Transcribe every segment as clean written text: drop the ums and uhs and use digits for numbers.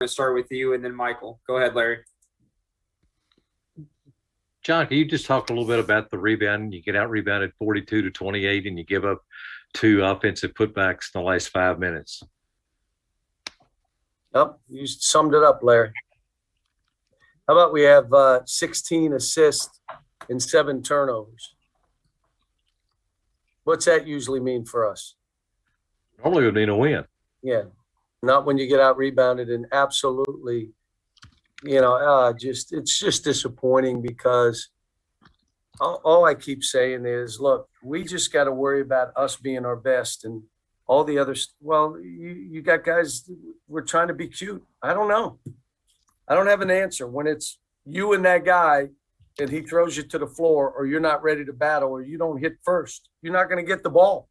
to start with you and then Michael. Go ahead, Larry. John, can you just talk a little bit about the rebound? You get out rebounded 42-28 and you give up 2 offensive putbacks in the last 5 minutes. Yep, you summed it up, Larry. How about we have 16 assists and 7 turnovers? What's that usually mean for us? Normally it would mean a win. Yeah, not when you get out rebounded, and absolutely, it's just disappointing because all I keep saying is, look, we just got to worry about us being our best, and all the others. Well, you got guys, we're trying to be cute. I don't know. I don't have an answer. When it's you and that guy and he throws you to the floor, or you're not ready to battle, or you don't hit first, you're not going to get the ball.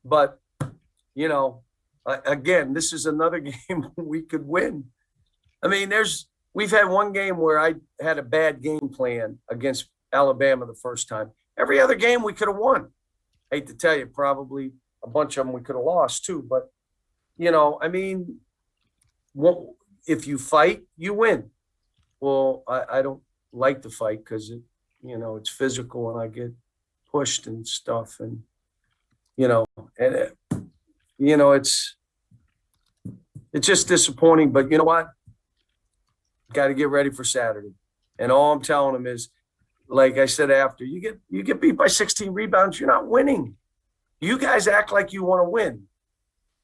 But, again, this is another game we could win. I mean, we've had one game where I had a bad game plan against Alabama the first time. Every other game we could have won. Hate to tell you, probably a bunch of them we could have lost too. But, if you fight, you win. Well, I don't like to fight because it's physical and I get pushed and stuff, and it's just disappointing. But you know what? Got to get ready for Saturday. And all I'm telling them is, like I said, after you get beat by 16 rebounds, you're not winning. You guys act like you want to win.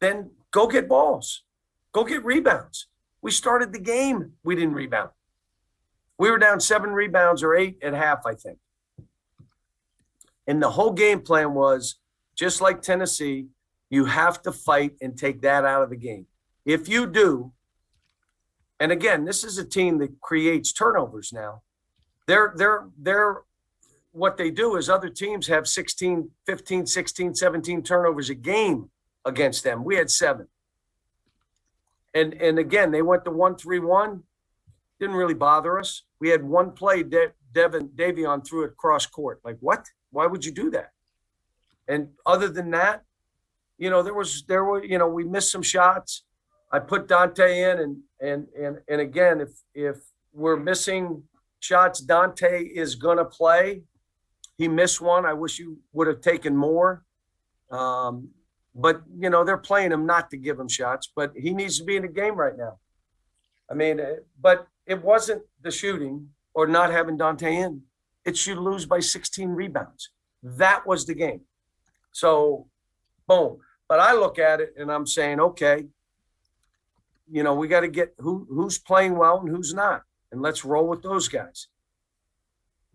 Then go get balls. Go get rebounds. We started the game. We didn't rebound. We were down 7 rebounds or 8 at half, I think. And the whole game plan was, just like Tennessee, you have to fight and take that out of the game. If you do, and again, this is a team that creates turnovers now. They're what they do is other teams have 16, 15, 16, 17 turnovers a game against them. We had 7. And again, they went to 1-3-1. Didn't really bother us. We had one play, Davion threw it cross court. Like, what? Why would you do that? And other than that, we missed some shots. I put Dante in, and again, if we're missing shots, Dante is gonna play. He missed one. I wish you would have taken more. But they're playing him not to give him shots, but he needs to be in the game right now. I mean, but it wasn't the shooting or not having Dante in. It's you lose by 16 rebounds. That was the game. So, boom. But I look at it and I'm saying, okay, we got to get who's playing well and who's not, and let's roll with those guys.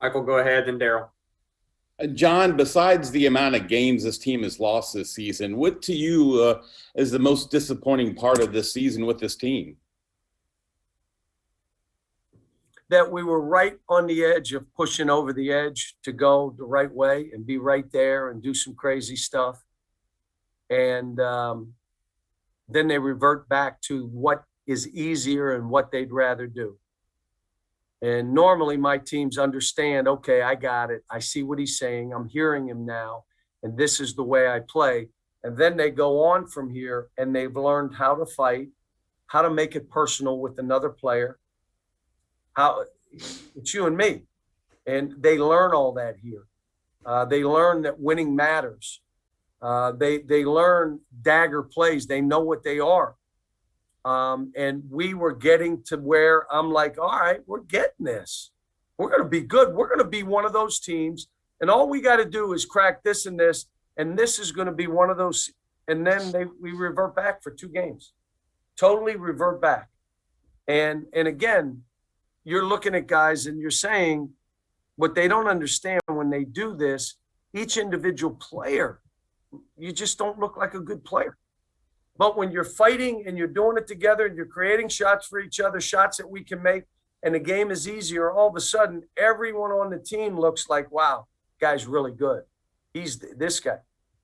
Michael, go ahead, and Daryl. John, besides the amount of games this team has lost this season, what to you is the most disappointing part of this season with this team? That we were right on the edge of pushing over the edge to go the right way and be right there and do some crazy stuff. And then they revert back to what is easier and what they'd rather do. And normally my teams understand, okay, I got it. I see what he's saying. I'm hearing him now. And this is the way I play. And then they go on from here and they've learned how to fight, how to make it personal with another player. How it's you and me. And they learn all that here. They learn that winning matters. They learn dagger plays. They know what they are. And we were getting to where I'm like, all right, we're getting this. We're going to be good. We're going to be one of those teams. And all we got to do is crack this and this. And this is going to be one of those. And then we revert back for 2 games. Totally revert back. And again, you're looking at guys and you're saying what they don't understand when they do this, each individual player, you just don't look like a good player. But when you're fighting and you're doing it together and you're creating shots for each other, shots that we can make, and the game is easier, all of a sudden, everyone on the team looks like, wow, guy's really good. He's this guy.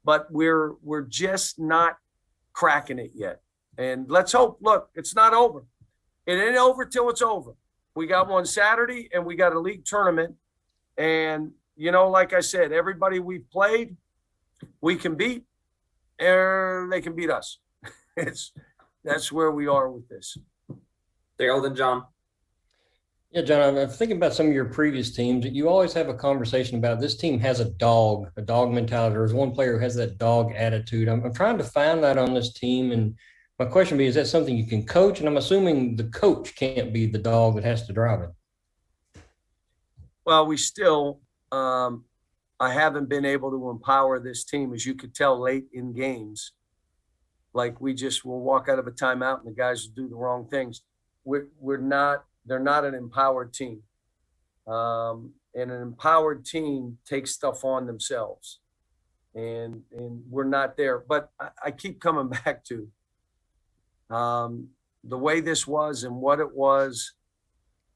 But we're just not cracking it yet. And let's hope, look, it's not over. It ain't over till it's over. We got one Saturday and we got a league tournament. And, like I said, everybody we've played, we can beat, or they can beat us. That's where we are with this. Daryl, then John. Yeah, John, I'm thinking about some of your previous teams. You always have a conversation about this team has a dog mentality. There's one player who has that dog attitude. I'm trying to find that on this team. And my question would be, is that something you can coach? And I'm assuming the coach can't be the dog that has to drive it. Well, we still, I haven't been able to empower this team, as you could tell late in games. Like we just will walk out of a timeout and the guys will do the wrong things. They're not an empowered team. And an empowered team takes stuff on themselves. And we're not there. But I keep coming back to the way this was and what it was.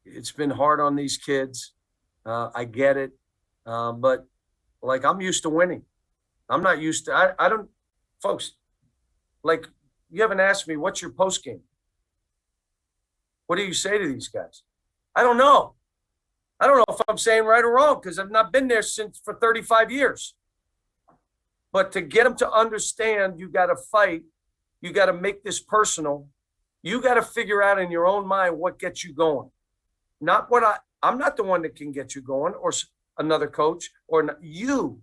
It's been hard on these kids. I get it. But like, I'm used to winning. I'm not used to, I don't, folks, like, you haven't asked me, what's your post game? What do you say to these guys? I don't know. I don't know if I'm saying right or wrong because I've not been there for 35 years. But to get them to understand, you got to fight. You got to make this personal. You got to figure out in your own mind what gets you going. Not what I'm not the one that can get you going, or another coach, or not, you.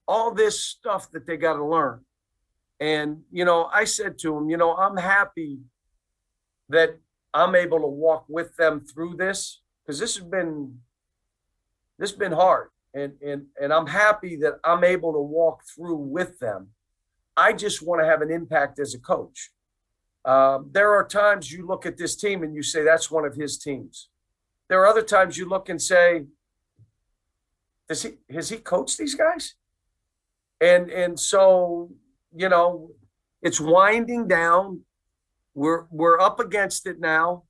All this stuff that they got to learn. And, I said to them, I'm happy that I'm able to walk with them through this, because this has been hard. And I'm happy that I'm able to walk through with them. I just want to have an impact as a coach. There are times you look at this team and you say, that's one of his teams. There are other times you look and say, has he coached these guys? And so, it's winding down. We're up against it now.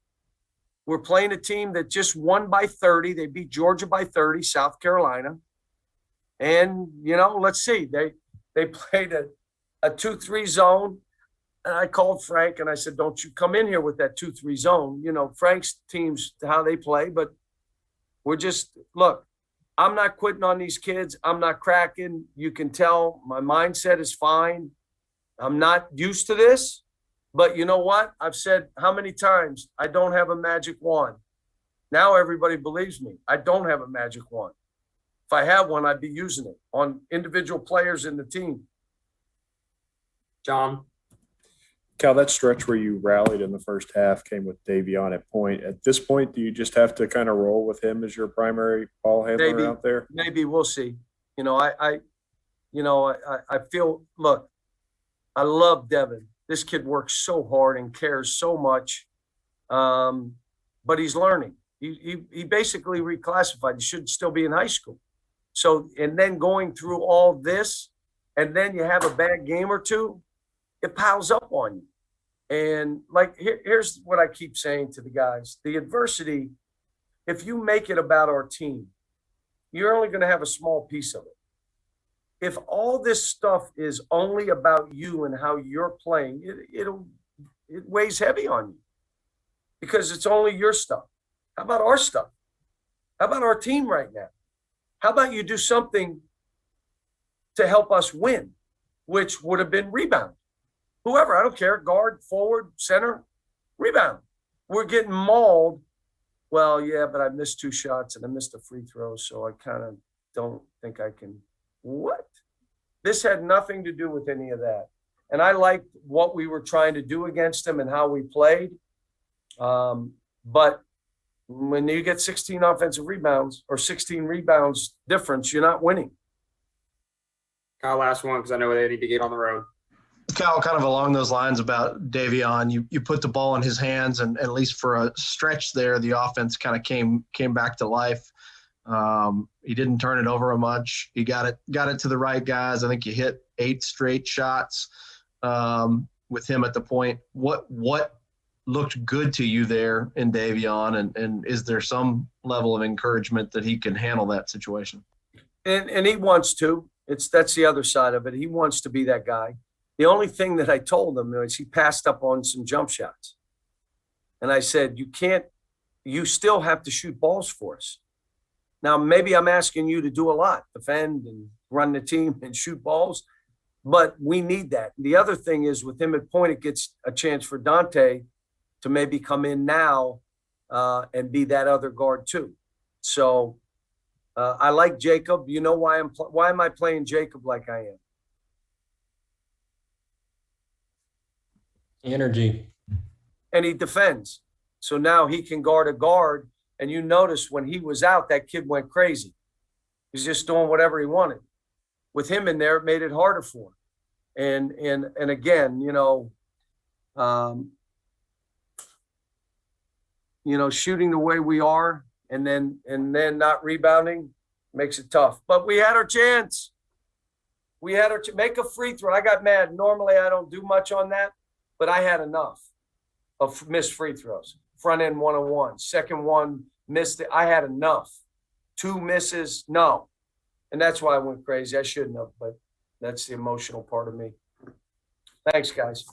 We're playing a team that just won by 30. They beat Georgia by 30, South Carolina. And, let's see. They played a 2-3 zone. And I called Frank and I said, don't you come in here with that 2-3 zone. Frank's team's how they play, but we're just, look, I'm not quitting on these kids. I'm not cracking. You can tell my mindset is fine. I'm not used to this, but you know what? I've said how many times I don't have a magic wand. Now everybody believes me. I don't have a magic wand. If I had one, I'd be using it on individual players in the team. John. Cal, that stretch where you rallied in the first half came with Davion at point. At this point, do you just have to kind of roll with him as your primary ball handler out there? Maybe we'll see. I feel, look, I love Devin. This kid works so hard and cares so much, but he's learning. He basically reclassified. He should still be in high school. So, and then going through all this, and then you have a bad game or two, it piles up on you. And like, here's what I keep saying to the guys. The adversity, if you make it about our team, you're only going to have a small piece of it. If all this stuff is only about you and how you're playing, it weighs heavy on you because it's only your stuff. How about our stuff? How about our team right now? How about you do something to help us win, which would have been rebound? Whoever, I don't care, guard, forward, center, rebound. We're getting mauled. Well, yeah, but I missed 2 shots and I missed a free throw, so I kind of don't think I can. What? This had nothing to do with any of that. And I liked what we were trying to do against them and how we played. But when you get 16 offensive rebounds or 16 rebounds difference, you're not winning. Kyle, last one, because I know they need to get on the road. Cal, kind of along those lines about Davion, you put the ball in his hands, and at least for a stretch there, the offense kind of came back to life. He didn't turn it over much. He got it to the right guys. I think you hit 8 straight shots with him at the point. What looked good to you there in Davion, and is there some level of encouragement that he can handle that situation? And he wants to. That's the other side of it. He wants to be that guy. The only thing that I told him is he passed up on some jump shots. And I said, you still have to shoot balls for us. Now, maybe I'm asking you to do a lot, defend and run the team and shoot balls, but we need that. The other thing is with him at point, it gets a chance for Dante to maybe come in now and be that other guard too. So I like Jacob. You know why why am I playing Jacob like I am? Energy. And he defends. So now he can guard a guard. And you notice when he was out, that kid went crazy. He was just doing whatever he wanted. With him in there, it made it harder for him. And again, shooting the way we are and then not rebounding makes it tough. But we had our chance. Make a free throw. I got mad. Normally I don't do much on that, but I had enough of missed free throws. Front end 1-on-1, second one missed it. I had enough. 2 misses, no. And that's why I went crazy. I shouldn't have, but that's the emotional part of me. Thanks, guys.